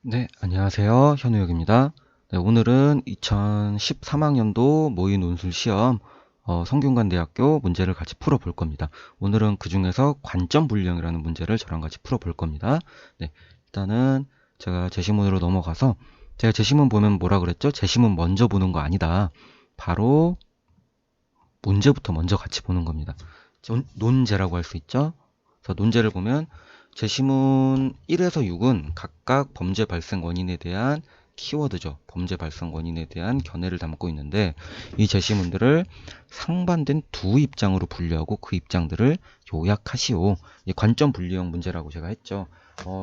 네, 안녕하세요. 현우역입니다. 네, 오늘은 2013학년도 모의 논술 시험 성균관대학교 문제를 같이 풀어볼 겁니다. 오늘은 그 중에서 관점 분류형이라는 문제를 저랑 같이 풀어볼 겁니다. 네, 일단은 제가 제시문으로 넘어가서 제가 제시문 보면 뭐라 그랬죠? 제시문 먼저 보는 거 아니다. 바로 문제부터 먼저 같이 보는 겁니다. 논제라고 할 수 있죠? 그래서 논제를 보면 제시문 1에서 6은 각각 범죄 발생 원인에 대한 키워드죠. 범죄 발생 원인에 대한 견해를 담고 있는데 이 제시문들을 상반된 두 입장으로 분류하고 그 입장들을 요약하시오. 이 관점 분류형 문제라고 제가 했죠.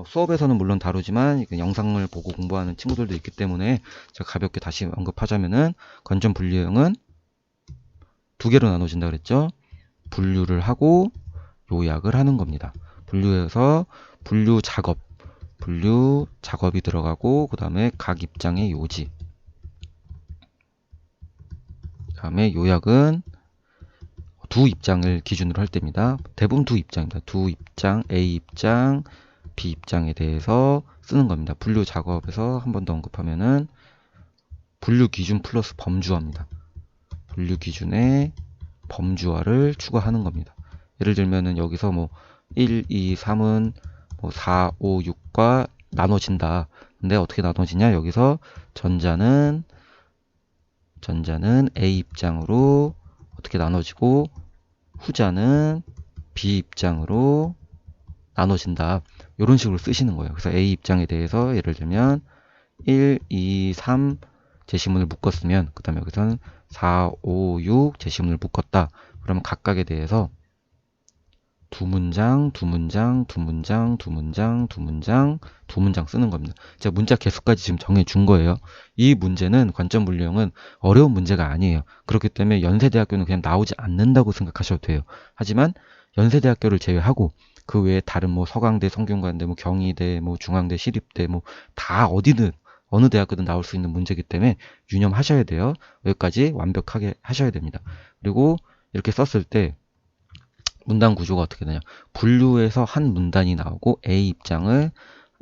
수업에서는 물론 다루지만 영상을 보고 공부하는 친구들도 있기 때문에 제가 가볍게 다시 언급하자면은 관점 분류형은 두 개로 나눠진다 그랬죠. 분류를 하고 요약을 하는 겁니다. 분류해서 분류 작업이 들어가고 그 다음에 각 입장의 요지, 그 다음에 요약은 두 입장을 기준으로 할 때입니다. 대부분 두 입장입니다. 두 입장, A 입장, B 입장에 대해서 쓰는 겁니다. 분류 작업에서 한 번 더 언급하면은 분류 기준 플러스 범주화입니다. 분류 기준에 범주화를 추가하는 겁니다. 예를 들면은 여기서 뭐 1, 2, 3은 뭐 4, 5, 6과 나눠진다. 근데 어떻게 나눠지냐? 여기서 전자는 A 입장으로 어떻게 나눠지고 후자는 B 입장으로 나눠진다. 이런 식으로 쓰시는 거예요. 그래서 A 입장에 대해서 예를 들면 1, 2, 3 제시문을 묶었으면 그 다음에 여기서는 4, 5, 6 제시문을 묶었다. 그러면 각각에 대해서 두 문장, 두 문장, 두 문장, 두 문장, 두 문장, 두 문장 쓰는 겁니다. 제가 문자 개수까지 지금 정해준 거예요. 이 문제는 관점 분류형은 어려운 문제가 아니에요. 그렇기 때문에 연세대학교는 그냥 나오지 않는다고 생각하셔도 돼요. 하지만 연세대학교를 제외하고 그 외에 다른 뭐 서강대, 성균관대, 뭐 경희대, 뭐 중앙대, 시립대 뭐 다 어디든 어느 대학교든 나올 수 있는 문제이기 때문에 유념하셔야 돼요. 여기까지 완벽하게 하셔야 됩니다. 그리고 이렇게 썼을 때 문단 구조가 어떻게 되냐. 분류해서 한 문단이 나오고 A 입장을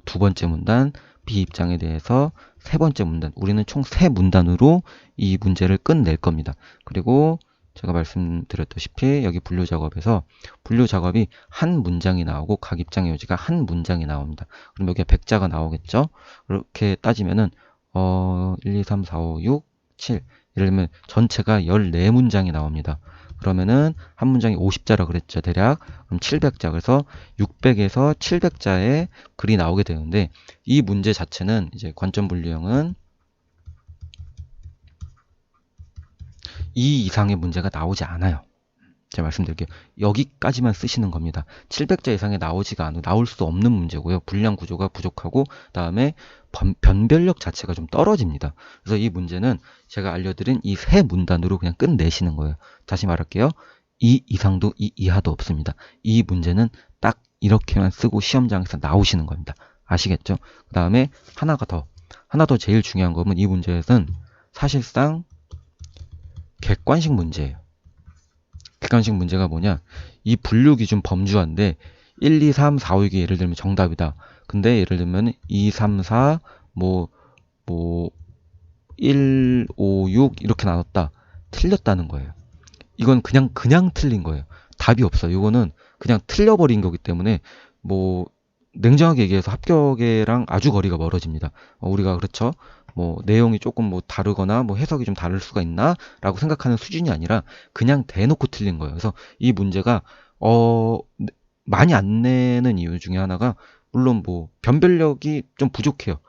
두 번째 문단, B 입장에 대해서 세 번째 문단. 우리는 총 세 문단으로 이 문제를 끝낼 겁니다. 그리고 제가 말씀드렸다시피 여기 분류 작업에서 분류 작업이 한 문장이 나오고 각 입장의 요지가 한 문장이 나옵니다. 그럼 여기에 백자가 나오겠죠? 그렇게 따지면은 1, 2, 3, 4, 5, 6, 7 예를 들면 전체가 14문장이 나옵니다. 그러면은 한 문장이 50자라 그랬죠, 대략. 그럼 700자. 그래서 600에서 700자의 글이 나오게 되는데 이 문제 자체는 이제 관점 분류형은 이 이상의 문제가 나오지 않아요. 제가 말씀드릴게요. 여기까지만 쓰시는 겁니다. 700자 이상이 나오지가 않고 나올 수 없는 문제고요. 분량 구조가 부족하고 그다음에 변별력 자체가 좀 떨어집니다. 그래서 이 문제는 제가 알려드린 이 세 문단으로 그냥 끝내시는 거예요. 다시 말할게요. 이 이상도 이 이하도 없습니다. 이 문제는 딱 이렇게만 쓰고 시험장에서 나오시는 겁니다. 아시겠죠? 그 다음에 하나 더 제일 중요한 거는 이 문제는 사실상 객관식 문제예요. 객관식 문제가 뭐냐? 이 분류 기준 범주화인데 1, 2, 3, 4, 5 이게 예를 들면 정답이다. 근데 예를 들면 2, 3, 4, 뭐 1, 5, 6 이렇게 나눴다. 틀렸다는 거예요. 이건 그냥 틀린 거예요. 답이 없어요. 이거는 그냥 틀려버린 거기 때문에 뭐 냉정하게 얘기해서 합격이랑 아주 거리가 멀어집니다. 우리가 그렇죠. 뭐 내용이 조금 뭐 다르거나 뭐 해석이 좀 다를 수가 있나라고 생각하는 수준이 아니라 그냥 대놓고 틀린 거예요. 그래서 이 문제가 많이 안 내는 이유 중에 하나가 물론 뭐 변별력이 좀 부족해요.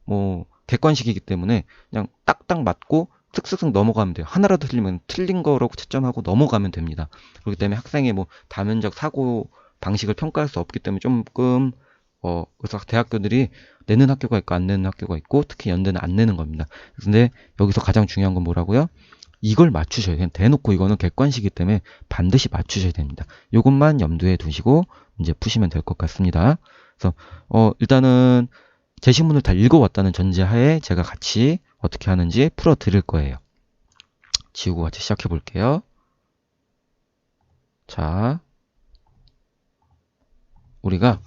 뭐 객관식이기 때문에 그냥 딱딱 맞고 슥슥슥 넘어가면 돼요. 하나라도 틀리면 틀린 거라고 채점하고 넘어가면 됩니다. 그렇기 때문에 학생의 뭐 다면적 사고 방식을 평가할 수 없기 때문에 조금 그래서 대학교들이 내는 학교가 있고 안 내는 학교가 있고 특히 연대는 안 내는 겁니다. 근데 여기서 가장 중요한 건 뭐라고요? 이걸 맞추셔야 돼요. 대놓고 이거는 객관식이기 때문에 반드시 맞추셔야 됩니다. 이것만 염두에 두시고 이제 푸시면 될 것 같습니다. 그래서 일단은 제시문을 다 읽어왔다는 전제하에 제가 같이 어떻게 하는지 풀어 드릴 거예요. 지우고 같이 시작해 볼게요. 자, 우리가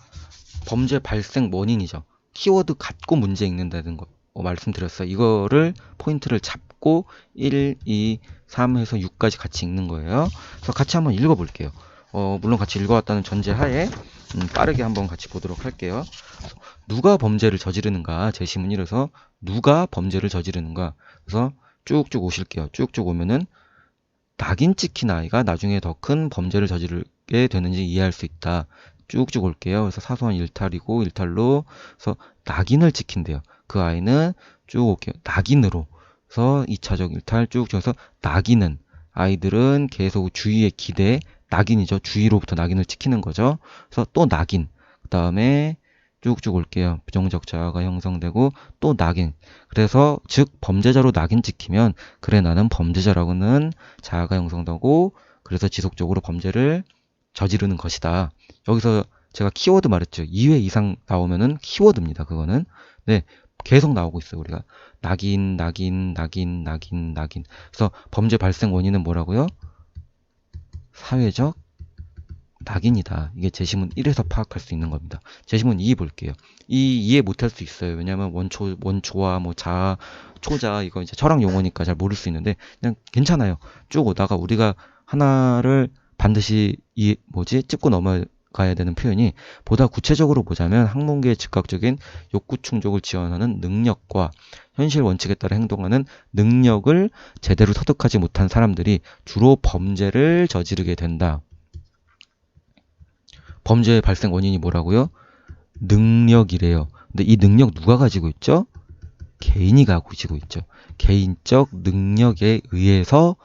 범죄 발생 원인이죠. 키워드 갖고 문제 읽는다는 거 말씀드렸어요. 이거를 포인트를 잡고 1, 2, 3 해서 6까지 같이 읽는 거예요. 그래서 같이 한번 읽어볼게요. 물론 같이 읽어왔다는 전제하에 빠르게 한번 같이 보도록 할게요. 누가 범죄를 저지르는가? 제시문 1에서 누가 범죄를 저지르는가? 그래서 쭉쭉 오실게요. 쭉쭉 오면은 낙인 찍힌 아이가 나중에 더 큰 범죄를 저지르게 되는지 이해할 수 있다. 쭉쭉 올게요. 그래서 사소한 일탈이고 일탈로 그래서 낙인을 찍힌대요. 그 아이는 쭉 올게요. 낙인으로. 그래서 2차적 일탈 쭉 줘서 낙인은 아이들은 계속 주의의 기대 낙인이죠. 주의로부터 낙인을 찍히는 거죠. 그래서 또 낙인. 그 다음에 쭉쭉 올게요. 부정적 자아가 형성되고 또 낙인. 그래서 즉 범죄자로 낙인 찍히면 그래 나는 범죄자라고는 자아가 형성되고 그래서 지속적으로 범죄를 저지르는 것이다. 여기서 제가 키워드 말했죠. 2회 이상 나오면은 키워드입니다. 그거는. 네. 계속 나오고 있어요. 우리가 낙인, 낙인, 낙인, 낙인, 낙인. 그래서 범죄 발생 원인은 뭐라고요? 사회적 낙인이다. 이게 제시문 1에서 파악할 수 있는 겁니다. 제시문 2 볼게요. 이해 못할 수 있어요. 왜냐하면 원초와 뭐 자아, 초자 이거 이제 철학 용어니까 잘 모를 수 있는데 그냥 괜찮아요. 쭉 오다가 우리가 하나를 반드시 짚고 넘어가야 되는 표현이 보다 구체적으로 보자면 학문계의 즉각적인 욕구 충족을 지원하는 능력과 현실 원칙에 따라 행동하는 능력을 제대로 터득하지 못한 사람들이 주로 범죄를 저지르게 된다. 범죄의 발생 원인이 뭐라고요? 능력이래요. 근데 이 능력 누가 가지고 있죠? 개인이 가지고 있죠. 개인적 능력에 의해서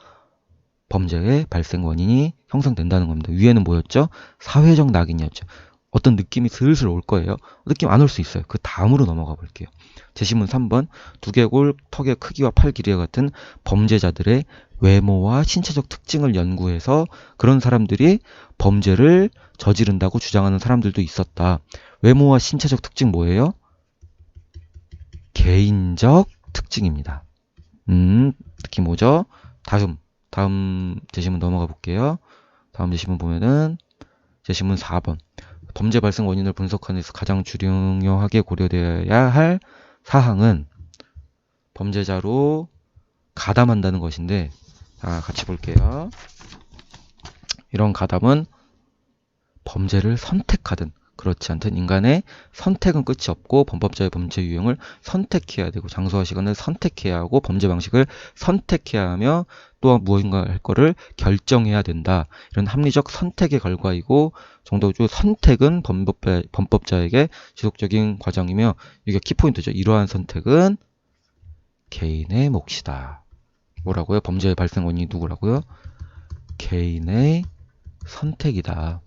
범죄의 발생 원인이 형성된다는 겁니다. 위에는 뭐였죠? 사회적 낙인이었죠. 어떤 느낌이 슬슬 올 거예요. 느낌 안 올 수 있어요. 그 다음으로 넘어가 볼게요. 제시문 3번 두개골, 턱의 크기와 팔 길이와 같은 범죄자들의 외모와 신체적 특징을 연구해서 그런 사람들이 범죄를 저지른다고 주장하는 사람들도 있었다. 외모와 신체적 특징 뭐예요? 개인적 특징입니다. 특히 뭐죠? 다음 제시문 넘어가 볼게요. 다음 제시문 보면은 제시문 4번. 범죄 발생 원인을 분석하는 데서 가장 중요하게 고려되어야 할 사항은 범죄자로 가담한다는 것인데, 자, 같이 볼게요. 이런 가담은 범죄를 선택하든 그렇지 않든 인간의 선택은 끝이 없고 범법자의 범죄 유형을 선택해야 되고 장소와 시간을 선택해야 하고 범죄 방식을 선택해야 하며 또한 무엇인가 할 거를 결정해야 된다. 이런 합리적 선택의 결과이고 정도주 선택은 범법자에게 지속적인 과정이며 이게 키포인트죠. 이러한 선택은 개인의 몫이다. 뭐라고요? 범죄의 발생 원인이 누구라고요? 개인의 선택이다.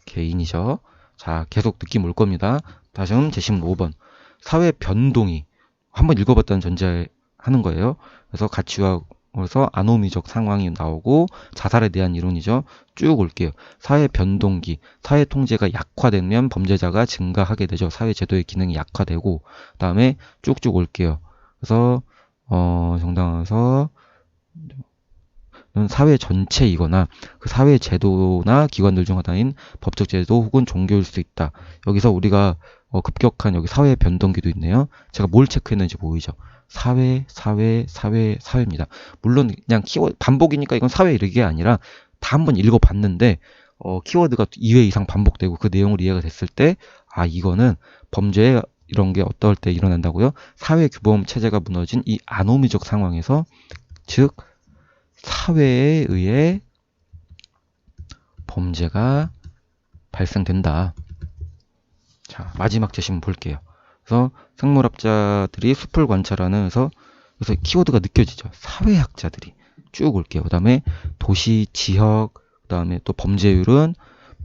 개인이죠. 자, 계속 느낌 올 겁니다. 다시금 제시문 5번. 사회 변동이 한번 읽어봤다는 전제 하는 거예요. 그래서 가치화해서 아노미적 상황이 나오고 자살에 대한 이론이죠. 쭉 올게요. 사회 변동기, 사회 통제가 약화되면 범죄자가 증가하게 되죠. 사회 제도의 기능이 약화되고 그다음에 쭉쭉 올게요. 그래서 정당화해서 사회 전체이거나 그 사회 제도나 기관들 중 하나인 법적 제도 혹은 종교일 수 있다. 여기서 우리가 급격한 여기 사회 변동기도 있네요. 제가 뭘 체크했는지 보이죠? 사회입니다. 물론 그냥 키워드 반복이니까 이건 사회 이게 아니라 다 한번 읽어봤는데 키워드가 2회 이상 반복되고 그 내용을 이해가 됐을 때 이거는 범죄 이런 게 어떨 때 일어난다고요? 사회 규범 체제가 무너진 이 아노미적 상황에서 즉 사회에 의해 범죄가 발생된다. 자, 마지막 제시문 볼게요. 그래서 생물학자들이 숲을 관찰하는 그래서 키워드가 느껴지죠. 사회학자들이 쭉 올게요. 그 다음에 도시, 지역, 그 다음에 또 범죄율은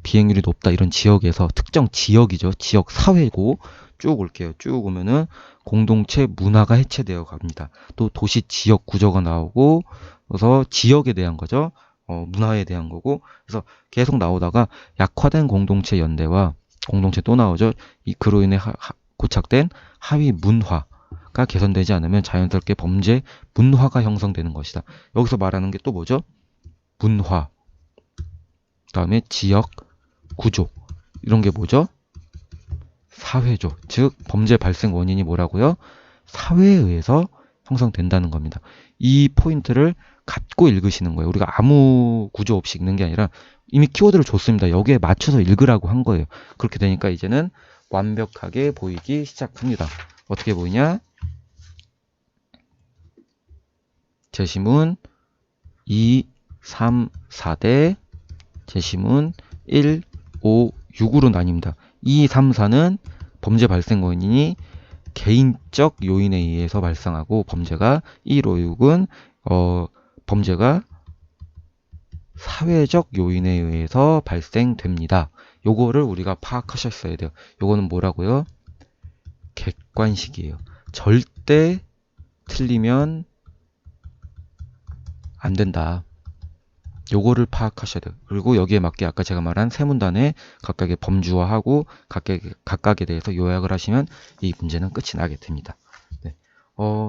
비행률이 높다. 이런 지역에서 특정 지역이죠. 지역 사회고 쭉 올게요. 쭉 오면은 공동체 문화가 해체되어 갑니다. 또 도시 지역 구조가 나오고 그래서 지역에 대한 거죠. 문화에 대한 거고 그래서 계속 나오다가 약화된 공동체 연대와 공동체 또 나오죠. 그로 인해 고착된 하위 문화가 개선되지 않으면 자연스럽게 범죄 문화가 형성되는 것이다. 여기서 말하는 게 또 뭐죠? 문화, 그다음에 지역, 구조 이런 게 뭐죠? 사회조, 즉 범죄 발생 원인이 뭐라고요? 사회에 의해서 형성된다는 겁니다. 이 포인트를 갖고 읽으시는 거예요. 우리가 아무 구조 없이 읽는 게 아니라 이미 키워드를 줬습니다. 여기에 맞춰서 읽으라고 한 거예요. 그렇게 되니까 이제는 완벽하게 보이기 시작합니다. 어떻게 보이냐? 제시문 2, 3, 4대 제시문 1, 5, 6으로 나뉩니다. 2, 3, 4는 범죄 발생 원인이 개인적 요인에 의해서 발생하고 범죄가 1, 5, 6은 범죄가 사회적 요인에 의해서 발생됩니다. 요거를 우리가 파악하셨어야 돼요. 요거는 뭐라고요? 객관식이에요. 절대 틀리면 안 된다. 요거를 파악하셔야 돼요. 그리고 여기에 맞게 아까 제가 말한 세 문단에 각각의 범주화하고 각각에 대해서 요약을 하시면 이 문제는 끝이 나게 됩니다. 네.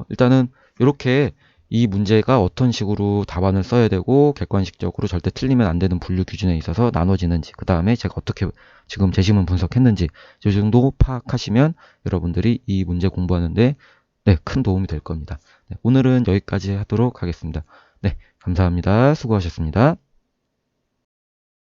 일단은 이렇게 이 문제가 어떤 식으로 답안을 써야 되고 객관식적으로 절대 틀리면 안 되는 분류 기준에 있어서 나눠지는지, 그 다음에 제가 어떻게 지금 제시문 분석했는지 이 정도 파악하시면 여러분들이 이 문제 공부하는데 네, 큰 도움이 될 겁니다. 네, 오늘은 여기까지 하도록 하겠습니다. 네, 감사합니다. 수고하셨습니다.